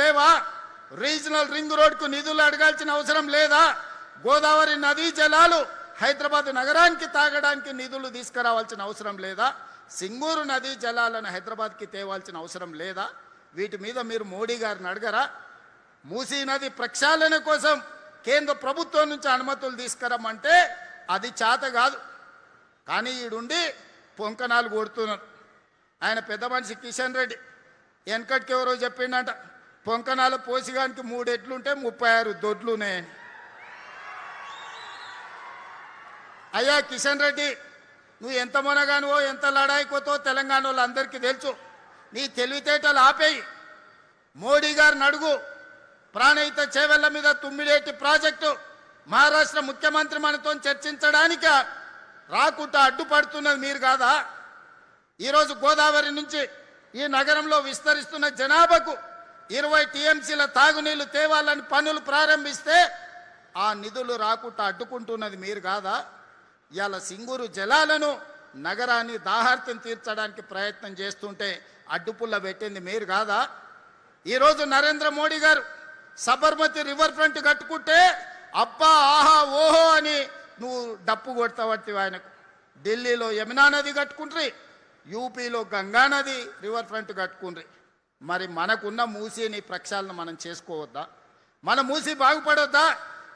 లేవా? Regional ring రోడ్కు నిధులు అడగాల్సిన అవసరం లేదా? గోదావరి నదీ జలాలు హైదరాబాద్ నగరానికి తాగడానికి నిధులు తీసుకురావాల్సిన అవసరం లేదా? సింగూరు నదీ జలాలను హైదరాబాద్కి తేవాల్సిన అవసరం లేదా? వీటి మీద మీరు మోడీ గారిని అడగరా? మూసీ నది ప్రక్షాళన కోసం కేంద్ర ప్రభుత్వం నుంచి అనుమతులు తీసుకురమ్మంటే అది చేత కాదు. కానీ ఈడుండి పొంకనాలు కొడుతున్నారు. ఆయన పెద్ద మనిషి కిషన్ రెడ్డి వెనకటికి ఎవరో చెప్పిండట, పొంకనాల పోసిగానికి 3 ఎడ్లుంటే 36 దొడ్లున్నాయని. అయ్యా కిషన్ రెడ్డి, నువ్వు ఎంత మొనగానువో ఎంత లడాయికోతో తెలంగాణ వాళ్ళందరికీ తెలుసు. నీ తెలివితేటలు ఆపేయి. మోడీ గారిని అడుగు. ప్రాణహిత చేవెళ్ల మీద తుమ్మిడేటి ప్రాజెక్టు మహారాష్ట్ర ముఖ్యమంత్రి మనతో చర్చించడానికి రాకుండా అడ్డుపడుతున్నది మీరు కాదా? ఈరోజు గోదావరి నుంచి ఈ నగరంలో విస్తరిస్తున్న జనాభాకు 20 టీఎంసీల తాగునీళ్లు తేవాలని పనులు ప్రారంభిస్తే ఆ నిధులు రాకుండా అడ్డుకుంటున్నది మీరు కాదా? ఇవాళ సింగూరు జలాలను నగరాన్ని దాహార్తం తీర్చడానికి ప్రయత్నం చేస్తుంటే అడ్డుపుల్ల పెట్టింది మీరు కాదా? ఈరోజు నరేంద్ర మోడీ గారు సబర్మతి రివర్ ఫ్రంట్ కట్టుకుంటే అబ్బా ఆహా ఓహో అని నువ్వు డప్పు కొడతావట్టి. ఆయనకు ఢిల్లీలో యమునా నది కట్టుకుంట్రి, యూపీలో గంగా నది రివర్ ఫ్రంట్ కట్టుకుండ్రి. మరి మనకున్న మూసీని ప్రక్షాళన మనం చేసుకోవద్దా? మన మూసీ బాగుపడొద్దా?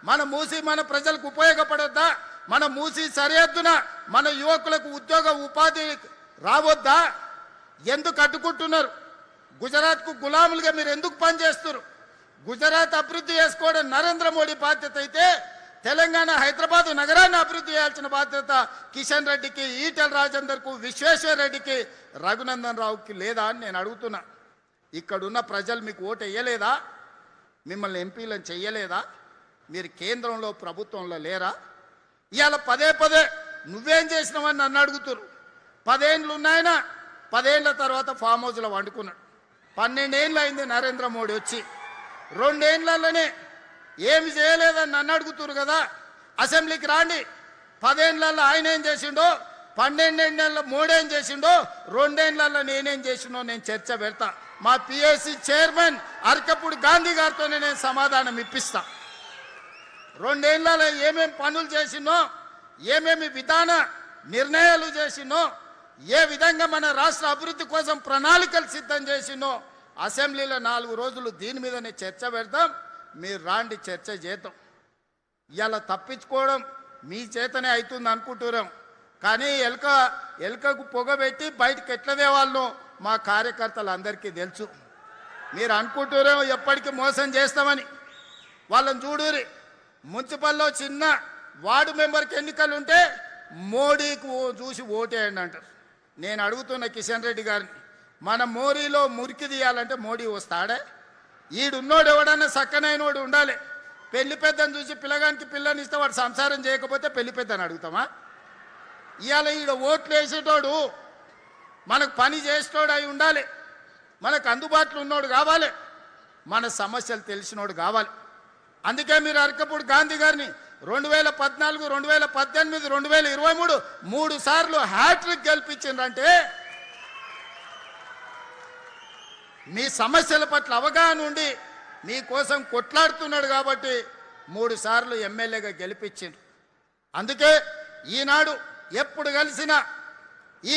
మన మూసీ మన ప్రజలకు ఉపయోగపడొద్దా? మన మూసీ సరిహద్దున మన యువకులకు ఉద్యోగ ఉపాధి రావద్దా? ఎందుకు అడ్డుకుంటున్నారు? గుజరాత్కు గులాములుగా మీరు ఎందుకు పనిచేస్తున్నారు? గుజరాత్ అభివృద్ధి చేసుకోవడం నరేంద్ర మోడీ బాధ్యత అయితే తెలంగాణ హైదరాబాద్ నగరాన్ని అభివృద్ధి చేయాల్సిన బాధ్యత కిషన్ రెడ్డికి, ఈటెల రాజేందర్కు, విశ్వేశ్వర రెడ్డికి, రఘునందన్ రావుకి లేదా అని నేను అడుగుతున్నా. ఇక్కడున్న ప్రజలు మీకు ఓటు వేయలేదా? మిమ్మల్ని ఎంపీలను చెయ్యలేదా? మీరు కేంద్రంలో ప్రభుత్వంలో లేరా? ఇవాళ పదే పదే నువ్వేం చేసినావని నన్ను అడుగుతున్నారు. 10 ఏళ్ళు ఉన్నాయన, 10 ఏళ్ల తర్వాత ఫామ్ హౌస్లో వండుకున్నాడు. 12 ఏళ్ళు అయింది నరేంద్ర మోడీ వచ్చి. 2 ఏళ్లలోనే ఏమి చేయలేదని నన్ను అడుగుతున్నారు కదా. అసెంబ్లీకి రాండి. 10 ఏళ్లలో ఆయన ఏం చేసిండో, 12 ఏళ్లలో మోడీ ఏం చేసిండో, 2 ఏళ్లలో నేనేం చేసిండో నేను చర్చ పెడతా. మా పిఎస్సి చైర్మన్ అరకప్పుడు గాంధీ గారితోనే నేను సమాధానం ఇప్పిస్తా. 2 ఏళ్లలో ఏమేమి పనులు చేసినో, ఏమేమి విధాన నిర్ణయాలు చేసినో, ఏ విధంగా మన రాష్ట్ర అభివృద్ధి కోసం ప్రణాళికలు సిద్ధం చేసినో అసెంబ్లీలో 4 రోజులు దీని మీదనే చర్చ పెడతాం. మీరు రాండి, చర్చ చేద్దాం. ఇలా తప్పించుకోవడం మీ చేతనే అవుతుంది అనుకుంటున్నాం. కానీ ఎలుకకు పొగబెట్టి బయటకు ఎట్లా తేవాళ్ళనో మా కార్యకర్తలు అందరికీ తెలుసు. మీరు అనుకుంటున్నాం ఎప్పటికీ మోసం చేస్తామని. వాళ్ళని చూడురి, మున్సిపల్లో చిన్న వార్డు మెంబర్కి ఎన్నికలు ఉంటే మోడీకి చూసి ఓటేయండి అంటారు. నేను అడుగుతున్న కిషన్ రెడ్డి గారిని, మన మోరీలో మురికి తీయాలంటే మోడీ వస్తాడే? ఈడున్నోడు ఎవడన్నా సక్కనైనోడు ఉండాలి. పెళ్లి పెద్దను చూసి పిల్లగానికి పిల్లని ఇస్తే వాడు సంసారం చేయకపోతే పెళ్లి పెద్దని అడుగుతామా? ఇవాళ ఈడ ఓట్లు వేసేటోడు మనకు పని చేసేటోడు అయి ఉండాలి. మనకు అందుబాటులో ఉన్నోడు కావాలి. మన సమస్యలు తెలిసినోడు కావాలి. అందుకే మీరు అరకపూడి గాంధీ గారిని 2014, 2018, 2023 3 సార్లు హ్యాట్రిక్ గెలిపించిందంటే మీ సమస్యల పట్ల అవగాహన ఉండి మీకోసం కొట్లాడుతున్నాడు కాబట్టి 3 సార్లు ఎమ్మెల్యేగా గెలిపించిండు. అందుకే ఈనాడు ఎప్పుడు కలిసినా ఈ